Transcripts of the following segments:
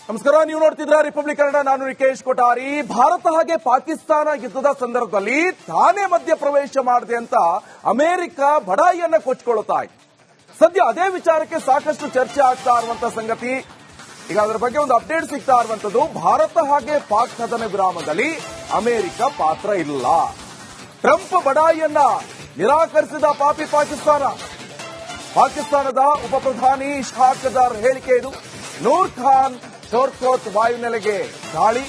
ನಮಸ್ಕಾರ, ನೀವು ನೋಡ್ತಿದ್ರ ರಿಪಬ್ಲಿಕ್ ಕನ್ನಡ. ನಾನು ರಿಕೇಶ್ ಕೊಠಾರಿ. ಭಾರತ ಹಾಗೆ ಪಾಕಿಸ್ತಾನ ಯುದ್ಧದ ಸಂದರ್ಭದಲ್ಲಿ ತಾನೇ ಮಧ್ಯ ಪ್ರವೇಶ ಮಾಡಿದೆ ಅಂತ ಅಮೆರಿಕ ಬಡಾಯಿಯನ್ನ ಕೊಚ್ಚಿಕೊಳ್ಳುತ್ತಾ ಇದೆ. ಸದ್ಯ ಅದೇ ವಿಚಾರಕ್ಕೆ ಸಾಕಷ್ಟು ಚರ್ಚೆ ಆಗ್ತಾ ಇರುವಂತ ಸಂಗತಿ. ಈಗ ಅದರ ಬಗ್ಗೆ ಒಂದು ಅಪ್ಡೇಟ್ ಸಿಗ್ತಾ ಇರುವಂತದ್ದು, ಭಾರತ ಹಾಗೆ ಪಾಕ್ ಕದನ ವಿರಾಮದಲ್ಲಿ ಅಮೆರಿಕ ಪಾತ್ರ ಇಲ್ಲ. ಟ್ರಂಪ್ ಬಡಾಯಿಯನ್ನ ನಿರಾಕರಿಸಿದ ಪಾಕಿಸ್ತಾನದ ಉಪ ಪ್ರಧಾನಿ ಇಶ್ಹಾಕ್ ದಾರ್ ಹೇಳಿಕೆ ಇದು. ನೂರ್ ಖಾನ್ ಶೋರ್ಕೋತ್ ವಾಯುನೆಲೆಗೆ ದಾಳಿ,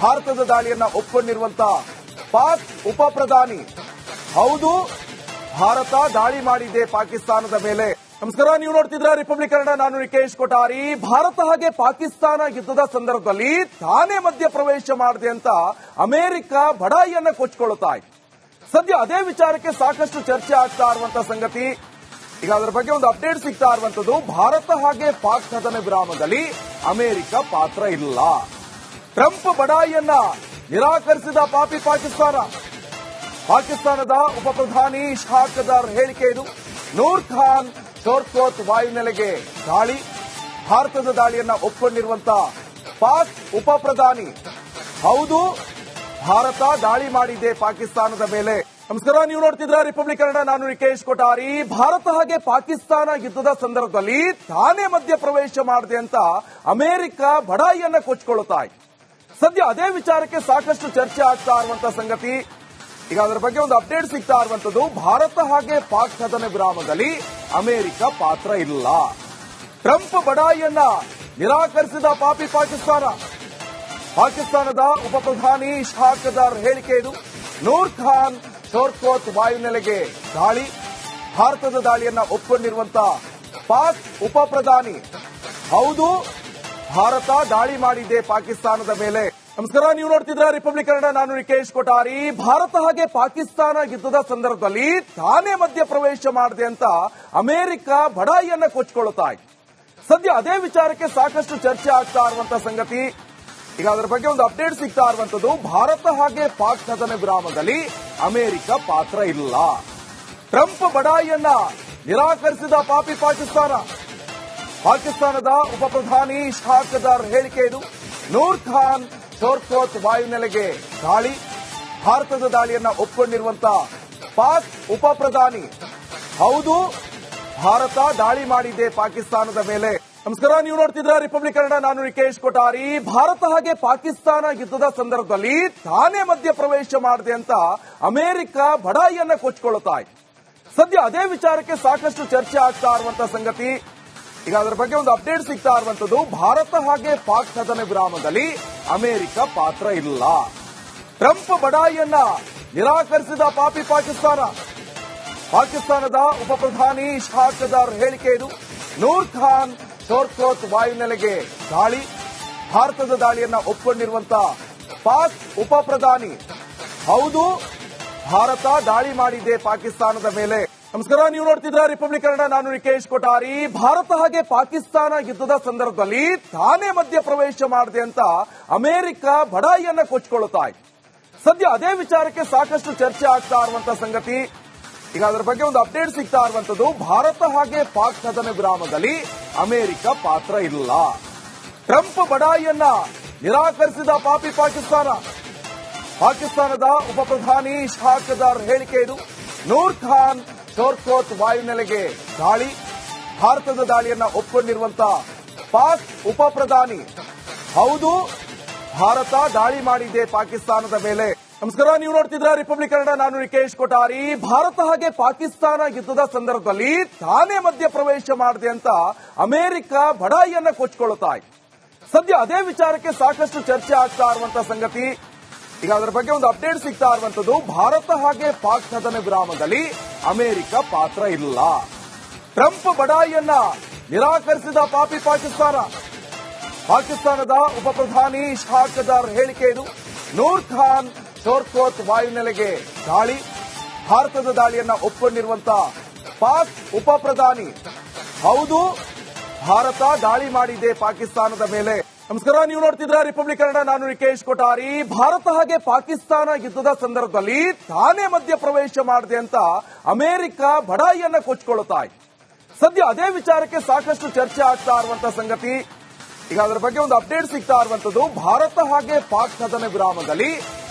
ಭಾರತದ ದಾಳಿಯನ್ನ ಒಪ್ಪಿಕೊಂಡಿರುವಂತಹ ಪಾಕ್ ಉಪ ಪ್ರಧಾನಿ, ಹೌದು ಭಾರತ ದಾಳಿ ಮಾಡಿದೆ ಪಾಕಿಸ್ತಾನದ ಮೇಲೆ. ನಮಸ್ಕಾರ, ನೀವು ನೋಡ್ತಿದ್ರ ರಿಪಬ್ಲಿಕ್ ಕನ್ನಡ. ನಾನು ರಿಕೇಶ್ ಕೊಠಾರಿ. ಭಾರತ ಹಾಗೆ ಪಾಕಿಸ್ತಾನ ಯುದ್ಧದ ಸಂದರ್ಭದಲ್ಲಿ ತಾನೇ ಮಧ್ಯ ಪ್ರವೇಶ ಮಾಡಿದೆ ಅಂತ ಅಮೆರಿಕ ಬಡಾಯಿಯನ್ನ ಕೊಚ್ಚಿಕೊಳ್ಳುತ್ತಾ ಇದೆ. ಸದ್ಯ ಅದೇ ವಿಚಾರಕ್ಕೆ ಸಾಕಷ್ಟು ಚರ್ಚೆ ಆಗ್ತಾ ಇರುವಂತಹ ಸಂಗತಿ. ಈಗ ಅದರ ಬಗ್ಗೆ ಒಂದು ಅಪ್ಡೇಟ್ ಸಿಗ್ತಾ ಇರುವಂತದ್ದು, ಭಾರತ ಹಾಗೆ ಪಾಕ್ ಕದನ ವಿರಾಮದಲ್ಲಿ ಅಮೆರಿಕ ಪಾತ್ರ ಇಲ್ಲ. ಟ್ರಂಪ್ ಬಡಾಯಿಯನ್ನ ನಿರಾಕರಿಸಿದ ಪಾಕಿಸ್ತಾನದ ಉಪ ಪ್ರಧಾನಿ ಇಶ್ಹಾಕ್ ದಾರ್ ಹೇಳಿಕೆ ಇದು. ನೂರ್ ಖಾನ್ ಶೋರ್ಕೋತ್ ವಾಯುನೆಲೆಗೆ ದಾಳಿ, ಭಾರತದ ದಾಳಿಯನ್ನ ಒಪ್ಪಿಕೊಂಡಿರುವಂತಹ ಪಾಕ್ ಉಪ ಪ್ರಧಾನಿ, ಹೌದು ಭಾರತ ದಾಳಿ ಮಾಡಿದೆ ಪಾಕಿಸ್ತಾನದ ಮೇಲೆ. ನಮಸ್ಕಾರ, ನೀವು ನೋಡ್ತಿದ್ರ ರಿಪಬ್ಲಿಕ್ ಕನ್ನಡ. ನಾನು ರಿಕೇಶ್ ಕೊಠಾರಿ. ಭಾರತ ಹಾಗೆ ಪಾಕಿಸ್ತಾನ ಯುದ್ಧದ ಸಂದರ್ಭದಲ್ಲಿ ತಾನೇ ಮಧ್ಯ ಪ್ರವೇಶ ಮಾಡಿದೆ ಅಂತ ಅಮೆರಿಕ ಬಡಾಯಿಯನ್ನ ಕೊಚ್ಚಿಕೊಳ್ಳುತ್ತಾ ಇದೆ. ಸದ್ಯ ಅದೇ ವಿಚಾರಕ್ಕೆ ಸಾಕಷ್ಟು ಚರ್ಚೆ ಆಗ್ತಾ ಇರುವಂತಹ ಸಂಗತಿ. ಈಗ ಅದರ ಬಗ್ಗೆ ಒಂದು ಅಪ್ಡೇಟ್ ಸಿಗ್ತಾ ಇರುವಂತದ್ದು, ಭಾರತ ಹಾಗೆ ಪಾಕ್ ಕದನ ವಿರಾಮದಲ್ಲಿ ಅಮೆರಿಕ ಪಾತ್ರ ಇಲ್ಲ. ಟ್ರಂಪ್ ಬಡಾಯಿಯನ್ನ ನಿರಾಕರಿಸಿದ ಪಾಕಿಸ್ತಾನದ ಉಪ ಪ್ರಧಾನಿ ಇಶ್ಹಾಕ್ ದಾರ್ ಹೇಳಿಕೆ ಇದು. ನೂರ್ ಖಾನ್ ಶೋರ್ಕೋತ್ ವಾಯುನೆಲೆಗೆ ದಾಳಿ, ಭಾರತದ ದಾಳಿಯನ್ನ ಒಪ್ಪಿಕೊಂಡಿರುವಂತಹ ಪಾಕ್ ಉಪ ಪ್ರಧಾನಿ, ಹೌದು ಭಾರತ ದಾಳಿ ಮಾಡಿದೆ ಪಾಕಿಸ್ತಾನದ ಮೇಲೆ. ನಮಸ್ಕಾರ, ನೀವು ನೋಡ್ತಿದ್ರ ರಿಪಬ್ಲಿಕ್ ಕನ್ನಡ. ನಾನು ರಿಕೇಶ್ ಕೊಠಾರಿ. ಭಾರತ ಹಾಗೆ ಪಾಕಿಸ್ತಾನ ಯುದ್ಧದ ಸಂದರ್ಭದಲ್ಲಿ ತಾನೇ ಮಧ್ಯ ಪ್ರವೇಶ ಮಾಡಿದೆ ಅಂತ ಅಮೆರಿಕ ಬಡಾಯಿಯನ್ನ ಕೊಚ್ಚಿಕೊಳ್ಳುತ್ತಾ ಇದೆ. ಸದ್ಯ ಅದೇ ವಿಚಾರಕ್ಕೆ ಸಾಕಷ್ಟು ಚರ್ಚೆ ಆಗ್ತಾ ಇರುವಂತಹ ಸಂಗತಿ. ಈಗ ಅದರ ಬಗ್ಗೆ ಒಂದು ಅಪ್ಡೇಟ್ ಸಿಗ್ತಾ ಇರುವಂತದ್ದು, ಭಾರತ ಹಾಗೆ ಪಾಕ್ ಕದನ ವಿರಾಮದಲ್ಲಿ ಅಮೆರಿಕ ಪಾತ್ರ ಇಲ್ಲ. ಟ್ರಂಪ್ ಬಡಾಯಿಯನ್ನ ನಿರಾಕರಿಸಿದ ಪಾಕಿಸ್ತಾನದ ಉಪ ಪ್ರಧಾನಿ ಇಶ್ಹಾಕ್ ದಾರ್ ಹೇಳಿಕೆ ಇದು. ನೂರ್ ಖಾನ್ ಶೋರ್ಕೋತ್ ವಾಯುನೆಲೆಗೆ ದಾಳಿ, ಭಾರತದ ದಾಳಿಯನ್ನ ಒಪ್ಪಿಕೊಂಡಿರುವಂತಹ ಪಾಕ್ ಉಪ ಪ್ರಧಾನಿ, ಹೌದು ಭಾರತ ದಾಳಿ ಮಾಡಿದೆ ಪಾಕಿಸ್ತಾನದ ಮೇಲೆ. ನಮಸ್ಕಾರ, ನೀವು ನೋಡ್ತಿದ್ರ ರಿಪಬ್ಲಿಕ್ ಕನ್ನಡ. ನಾನು ರಿಕೇಶ್ ಕೊಠಾರಿ. ಭಾರತ ಹಾಗೆ ಪಾಕಿಸ್ತಾನ ಯುದ್ಧದ ಸಂದರ್ಭದಲ್ಲಿ ತಾನೇ ಮಧ್ಯ ಪ್ರವೇಶ ಮಾಡಿದೆ ಅಂತ ಅಮೆರಿಕ ಬಡಾಯಿಯನ್ನ ಕೊಚ್ಚಿಕೊಳ್ಳುತ್ತಾ ಇದೆ. ಸದ್ಯ ಅದೇ ವಿಚಾರಕ್ಕೆ ಸಾಕಷ್ಟು ಚರ್ಚೆ ಆಗ್ತಾ ಇರುವಂತಹ ಸಂಗತಿ. ಈಗ ಅದರ ಬಗ್ಗೆ ಒಂದು ಅಪ್ಡೇಟ್ ಸಿಗ್ತಾ ಇರುವಂತದ್ದು, ಭಾರತ ಹಾಗೆ ಪಾಕ್ ಕದನ ವಿರಾಮದಲ್ಲಿ ಅಮೆರಿಕ ಪಾತ್ರ ಇಲ್ಲ. ಟ್ರಂಪ್ ಬಡಾಯಿಯನ್ನ ನಿರಾಕರಿಸಿದ ಪಾಕಿಸ್ತಾನದ ಉಪ ಪ್ರಧಾನಿ ಇಶ್ಹಾಕ್ ದಾರ್ ಹೇಳಿಕೆ ಇದು. ನೂರ್ ಖಾನ್ ಶೋರ್ಕೋತ್ ವಾಯುನೆಲೆಗೆ ದಾಳಿ, ಭಾರತದ ದಾಳಿಯನ್ನ ಒಪ್ಪಿಕೊಂಡಿರುವಂತಹ ಪಾಕ್ ಉಪ ಪ್ರಧಾನಿ, ಹೌದು ಭಾರತ ದಾಳಿ ಮಾಡಿದೆ ಪಾಕಿಸ್ತಾನದ ಮೇಲೆ. ನಮಸ್ಕಾರ, ನೀವು ನೋಡ್ತಿದ್ರ ರಿಪಬ್ಲಿಕ್ ಕನ್ನಡ. ನಾನು ರಿಕೇಶ್ ಕೊಠಾರಿ. ಭಾರತ ಹಾಗೆ ಪಾಕಿಸ್ತಾನ ಯುದ್ಧದ ಸಂದರ್ಭದಲ್ಲಿ ತಾನೇ ಮಧ್ಯ ಪ್ರವೇಶ ಮಾಡಿದೆ ಅಂತ ಅಮೆರಿಕ ಬಡಾಯಿಯನ್ನ ಕೊಚ್ಚಿಕೊಳ್ಳುತ್ತಾ ಇದೆ. ಸದ್ಯ ಅದೇ ವಿಚಾರಕ್ಕೆ ಸಾಕಷ್ಟು ಚರ್ಚೆ ಆಗ್ತಾ ಇರುವಂತಹ ಸಂಗತಿ. ಈಗ ಅದರ ಬಗ್ಗೆ ಒಂದು ಅಪ್ಡೇಟ್ ಸಿಗ್ತಾ ಇರುವಂತದ್ದು, ಭಾರತ ಹಾಗೆ ಪಾಕ್ ಕದನ ವಿರಾಮದಲ್ಲಿ ಅಮೆರಿಕ ಪಾತ್ರ ಇಲ್ಲ. ಟ್ರಂಪ್ ಬಡಾಯಿಯನ್ನ ನಿರಾಕರಿಸಿದ ಪಾಕಿಸ್ತಾನದ ಉಪ ಪ್ರಧಾನಿ ಇಶ್ಹಾಕ್ ದಾರ್ ಹೇಳಿಕೆ ಇದು. ನೂರ್ ಖಾನ್ ಶೋರ್ಕೋತ್ ವಾಯುನೆಲೆಗೆ ದಾಳಿ, ಭಾರತದ ದಾಳಿಯನ್ನ ಒಪ್ಪಿಕೊಂಡಿರುವಂತಹ ಪಾಕ್ ಉಪ ಪ್ರಧಾನಿ, ಹೌದು ಭಾರತ ದಾಳಿ ಮಾಡಿದೆ ಪಾಕಿಸ್ತಾನದ ಮೇಲೆ. ನಮಸ್ಕಾರ, ನೀವು ನೋಡ್ತಿದ್ರ ರಿಪಬ್ಲಿಕ್ ಕನ್ನಡ. ನಾನು ರಿಕೇಶ್ ಕೊಠಾರಿ. ಭಾರತ ಹಾಗೆ ಪಾಕಿಸ್ತಾನ ಯುದ್ಧದ ಸಂದರ್ಭದಲ್ಲಿ ತಾನೇ ಮಧ್ಯ ಪ್ರವೇಶ ಮಾಡಿದೆ ಅಂತ ಅಮೆರಿಕ ಬಡಾಯಿಯನ್ನ ಕೊಚ್ಚಿಕೊಳ್ಳುತ್ತಾ ಇದೆ. ಸದ್ಯ ಅದೇ ವಿಚಾರಕ್ಕೆ ಸಾಕಷ್ಟು ಚರ್ಚೆ ಆಗ್ತಾ ಇರುವಂತಹ ಸಂಗತಿ. ಈಗ ಅದರ ಬಗ್ಗೆ ಒಂದು ಅಪ್ಡೇಟ್ ಸಿಗ್ತಾ ಇರುವಂತದ್ದು, ಭಾರತ ಹಾಗೆ ಪಾಕ್ ಕದನ ವಿರಾಮದಲ್ಲಿ ಅಮೆರಿಕ ಪಾತ್ರ ಇಲ್ಲ. ಟ್ರಂಪ್ ಬಡಾಯಿಯನ್ನ ನಿರಾಕರಿಸಿದ ಪಾಕಿಸ್ತಾನದ ಉಪ ಪ್ರಧಾನಿ ಇಶ್ಹಾಕ್ ದಾರ್ ಹೇಳಿಕೆ ಇದು. ನೂರ್ ಖಾನ್ ಶೋರ್ಕೋತ್ ವಾಯುನೆಲೆಗೆ ದಾಳಿ, ಭಾರತದ ದಾಳಿಯನ್ನ ಒಪ್ಪಿಕೊಂಡಿರುವಂತಹ ಪಾಕ್ ಉಪ ಪ್ರಧಾನಿ, ಹೌದು ಭಾರತ ದಾಳಿ ಮಾಡಿದೆ ಪಾಕಿಸ್ತಾನದ ಮೇಲೆ. ನಮಸ್ಕಾರ, ನೀವು ನೋಡ್ತಿದ್ರ ರಿಪಬ್ಲಿಕ್ ಕನ್ನಡ. ನಾನು ರಿಕೇಶ್ ಕೊಠಾರಿ. ಭಾರತ ಹಾಗೆ ಪಾಕಿಸ್ತಾನ ಯುದ್ಧದ ಸಂದರ್ಭದಲ್ಲಿ ತಾನೇ ಮಧ್ಯ ಪ್ರವೇಶ ಮಾಡಿದೆ ಅಂತ ಅಮೆರಿಕ ಬಡಾಯಿಯನ್ನ ಕೊಚ್ಚಿಕೊಳ್ಳುತ್ತಾ ಇದೆ. ಸದ್ಯ ಅದೇ ವಿಚಾರಕ್ಕೆ ಸಾಕಷ್ಟು ಚರ್ಚೆ ಆಗ್ತಾ ಇರುವಂತಹ ಸಂಗತಿ. ಈಗ ಅದರ ಬಗ್ಗೆ ಒಂದು ಅಪ್ಡೇಟ್ ಸಿಗ್ತಾ ಇರುವಂತದ್ದು, ಭಾರತ ಹಾಗೆ ಪಾಕ್ ಕದನ ವಿರಾಮದಲ್ಲಿ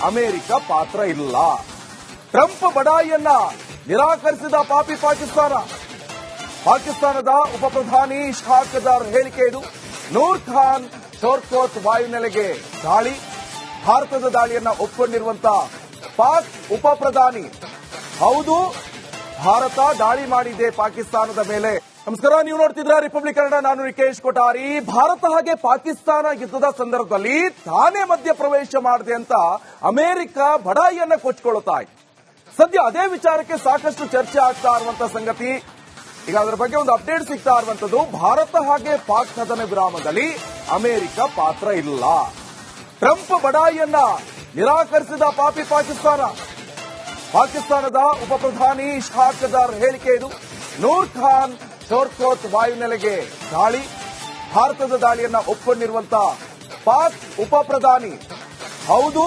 ಅಮೆರಿಕ ಪಾತ್ರ ಇಲ್ಲ. ಟ್ರಂಪ್ ಬಡಾಯಿಯನ್ನ ನಿರಾಕರಿಸಿದ ಪಾಪಿ ಪಾಕಿಸ್ತಾನದ ಉಪ ಪ್ರಧಾನಿ ಇಶ್ಹಾಕ್ ದಾರ್ ಹೇಳಿಕೆ ಇದು. ನೂರ್ ಖಾನ್ ಚೋರ್ಕೋತ್ ವಾಯುನೆಲೆಗೆ ದಾಳಿ, ಭಾರತದ ದಾಳಿಯನ್ನ ಒಪ್ಪಿಕೊಂಡಿರುವಂತಹ ಪಾಕ್ ಉಪ ಪ್ರಧಾನಿ, ಹೌದು ಭಾರತ ದಾಳಿ ಮಾಡಿದೆ ಪಾಕಿಸ್ತಾನದ ಮೇಲೆ. ನಮಸ್ಕಾರ, ನೀವು ನೋಡ್ತಿದ್ರ ರಿಪಬ್ಲಿಕ್ ಕನ್ನಡ, ನಾನು ರಿಕೇಶ್ ಕೊಠಾರಿ. ಭಾರತ ಹಾಗೆ ಪಾಕಿಸ್ತಾನ ಯುದ್ಧದ ಸಂದರ್ಭದಲ್ಲಿ ತಾನೇ ಮಧ್ಯ ಪ್ರವೇಶ ಮಾಡಿದೆ ಅಂತ ಅಮೆರಿಕ ಬಡಾಯಿಯನ್ನ ಕೊಚ್ಚಿಕೊಳ್ಳುತ್ತಾ ಇದೆ. ಸದ್ಯ ಅದೇ ವಿಚಾರಕ್ಕೆ ಸಾಕಷ್ಟು ಚರ್ಚೆ ಆಗ್ತಾ ಇರುವಂತಹ ಸಂಗತಿ. ಈಗ ಅದರ ಬಗ್ಗೆ ಒಂದು ಅಪ್ಡೇಟ್ ಸಿಗ್ತಾ ಇರುವಂತದ್ದು, ಭಾರತ ಹಾಗೆ ಪಾಕ್ ಕದನ ವಿರಾಮದಲ್ಲಿ ಅಮೆರಿಕ ಪಾತ್ರ ಇಲ್ಲ. ಟ್ರಂಪ್ ಬಡಾಯಿಯನ್ನ ನಿರಾಕರಿಸಿದ ಪಾಪಿ ಪಾಕಿಸ್ತಾನದ ಉಪ ಪ್ರಧಾನಿ ಇಶ್ಹಾಕ್ ದಾರ್ ಹೇಳಿಕೆ ಇದು. ನೂರ್ ಖಾನ್ ಚೋರ್ಕೋತ್ ವಾಯುನೆಲೆಗೆ ದಾಳಿ, ಭಾರತದ ದಾಳಿಯನ್ನ ಒಪ್ಪಿಕೊಂಡಿರುವಂತಹ ಪಾಕ್ ಉಪ ಪ್ರಧಾನಿ, ಹೌದು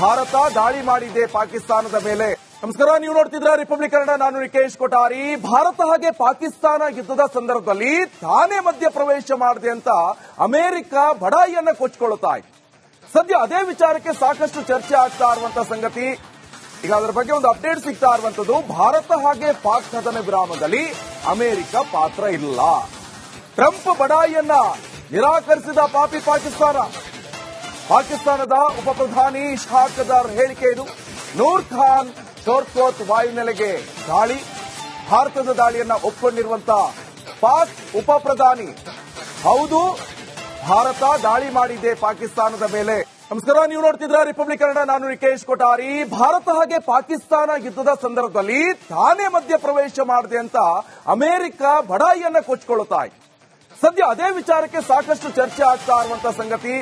ಭಾರತ ದಾಳಿ ಮಾಡಿದೆ ಪಾಕಿಸ್ತಾನದ ಮೇಲೆ. ನಮಸ್ಕಾರ, ನೀವು ನೋಡ್ತಿದ್ರ ರಿಪಬ್ಲಿಕ್ ಕನ್ನಡ, ನಾನು ರಿಕೇಶ್ ಕೊಠಾರಿ. ಭಾರತ ಹಾಗೆ ಪಾಕಿಸ್ತಾನ ಯುದ್ಧದ ಸಂದರ್ಭದಲ್ಲಿ ತಾನೇ ಮಧ್ಯ ಪ್ರವೇಶ ಮಾಡಿದೆ ಅಂತ ಅಮೆರಿಕ ಬಡಾಯಿಯನ್ನ ಕೊಚ್ಚಿಕೊಳ್ಳುತ್ತಾ ಇದೆ. ಸದ್ಯ ಅದೇ ವಿಚಾರಕ್ಕೆ ಸಾಕಷ್ಟು ಚರ್ಚೆ ಆಗ್ತಾ ಇರುವಂತಹ ಸಂಗತಿ. ಈಗ ಅದರ ಬಗ್ಗೆ ಒಂದು ಅಪ್ಡೇಟ್ ಸಿಗ್ತಾ ಇರುವಂತದ್ದು, ಭಾರತ ಹಾಗೆ ಪಾಕ್ ಕದನ ವಿರಾಮದಲ್ಲಿ ಅಮೆರಿಕ ಪಾತ್ರ ಇಲ್ಲ. ಟ್ರಂಪ್ ಬಡಾಯಿಯನ್ನ ನಿರಾಕರಿಸಿದ ಪಾಪಿ ಪಾಕಿಸ್ತಾನದ ಉಪ ಪ್ರಧಾನಿ ಇಶ್ಹಾಕ್ ದಾರ್ ಹೇಳಿಕೆ ಇದು. ನೂರ್ ಖಾನ್ ಚೋರ್ಕೋತ್ ವಾಯುನೆಲೆಗೆ ದಾಳಿ, ಭಾರತದ ದಾಳಿಯನ್ನ ಒಪ್ಪಿಕೊಂಡಿರುವಂತಹ ಪಾಕ್ ಉಪ ಪ್ರಧಾನಿ, ಹೌದು ಭಾರತ ದಾಳಿ ಮಾಡಿದೆ ಪಾಕಿಸ್ತಾನದ ಮೇಲೆ. ನಮಸ್ಕಾರ, ನೀವು ನೋಡ್ತಿದ್ರ ರಿಪಬ್ಲಿಕ್ ಕನ್ನಡ, ನಾನು ರಿಕೇಶ್ ಕೊಠಾರಿ. ಭಾರತ ಹಾಗೆ ಪಾಕಿಸ್ತಾನ ಯುದ್ಧದ ಸಂದರ್ಭದಲ್ಲಿ ತಾನೇ ಮಧ್ಯ ಪ್ರವೇಶ ಮಾಡಿದೆ ಅಂತ ಅಮೆರಿಕ ಬಡಾಯಿಯನ್ನ ಕೊಚ್ಚಿಕೊಳ್ಳುತ್ತಾ ಇದೆ. ಸದ್ಯ ಅದೇ ವಿಚಾರಕ್ಕೆ ಸಾಕಷ್ಟು ಚರ್ಚೆ ಆಗ್ತಾ ಇರುವಂತಹ ಸಂಗತಿ.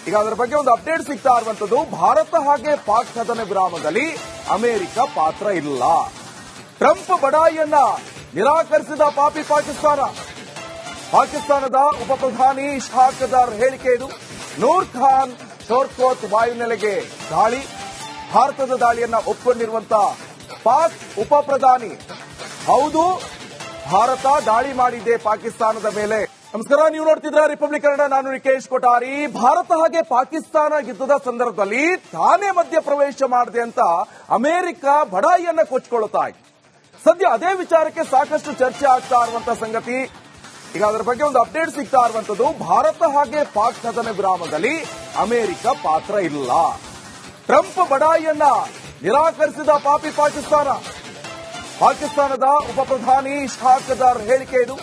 ಈಗ ಅದರ ಬಗ್ಗೆ ಒಂದು ಅಪ್ಡೇಟ್ ಸಿಗ್ತಾ ಇರುವಂತದ್ದು, ಭಾರತ ಹಾಗೆ ಪಾಕ್ ಕದನ ವಿರಾಮದಲ್ಲಿ ಅಮೆರಿಕ ಪಾತ್ರ ಇಲ್ಲ. ಟ್ರಂಪ್ ಬಡಾಯಿಯನ್ನ ನಿರಾಕರಿಸಿದ ಪಾಪಿ ಪಾಕಿಸ್ತಾನದ ಉಪ ಪ್ರಧಾನಿ ಇಶ್ಹಾಕ್ ದಾರ್ ಹೇಳಿಕೆ ಇದು. ನೂರ್ ಖಾನ್ ಚೋರ್ಕೋತ್ ವಾಯುನೆಲೆಗೆ ದಾಳಿ, ಭಾರತದ ದಾಳಿಯನ್ನ ಒಪ್ಪಿಕೊಂಡಿರುವಂತಹ ಪಾಕ್ ಉಪ ಪ್ರಧಾನಿ, ಹೌದು ಭಾರತ ದಾಳಿ ಮಾಡಿದೆ ಪಾಕಿಸ್ತಾನದ ಮೇಲೆ. ನಮಸ್ಕಾರ, ನೀವು ನೋಡ್ತಿದ್ರ ರಿಪಬ್ಲಿಕ್ ಕನ್ನಡ, ನಾನು ರಿಕೇಶ್ ಕೊಠಾರಿ. ಭಾರತ ಹಾಗೆ ಪಾಕಿಸ್ತಾನ ಯುದ್ಧದ ಸಂದರ್ಭದಲ್ಲಿ ತಾನೇ ಮಧ್ಯ ಪ್ರವೇಶ ಮಾಡಿದೆ ಅಂತ ಅಮೆರಿಕ ಬಡಾಯಿಯನ್ನ ಕೊಚ್ಚಿಕೊಳ್ಳುತ್ತಾ ಇದೆ. ಸದ್ಯ ಅದೇ ವಿಚಾರಕ್ಕೆ ಸಾಕಷ್ಟು ಚರ್ಚೆ ಆಗ್ತಾ ಇರುವಂತಹ ಸಂಗತಿ. ಈಗ ಅದರ ಬಗ್ಗೆ ಒಂದು ಅಪ್ಡೇಟ್ ಸಿಗ್ತಾ ಇರುವಂತದ್ದು, ಭಾರತ ಹಾಗೆ ಪಾಕ್ ಕದನ ವಿರಾಮದಲ್ಲಿ ಅಮೆರಿಕ ಪಾತ್ರ ಇಲ್ಲ. ಟ್ರಂಪ್ ಬಡಾಯಿಯನ್ನ ನಿರಾಕರಿಸಿದ ಪಾಪಿ ಪಾಕಿಸ್ತಾನದ ಉಪ ಪ್ರಧಾನಿ ಇಶ್ಹಾಕ್ ದಾರ್ ಹೇಳಿಕೆ ಇದು.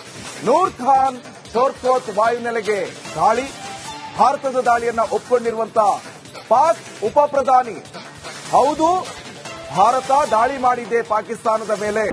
ನೂರ್ ಖಾನ್ ಚೋರ್ಕೋತ್ ವಾಯುನೆಲೆಗೆ ದಾಳಿ, ಭಾರತದ ದಾಳಿಯನ್ನ ಒಪ್ಪಿಕೊಂಡಿರುವಂತಹ ಪಾಕ್ ಉಪ ಪ್ರಧಾನಿ, ಹೌದು ಭಾರತ ದಾಳಿ ಮಾಡಿದೆ ಪಾಕಿಸ್ತಾನದ ಮೇಲೆ.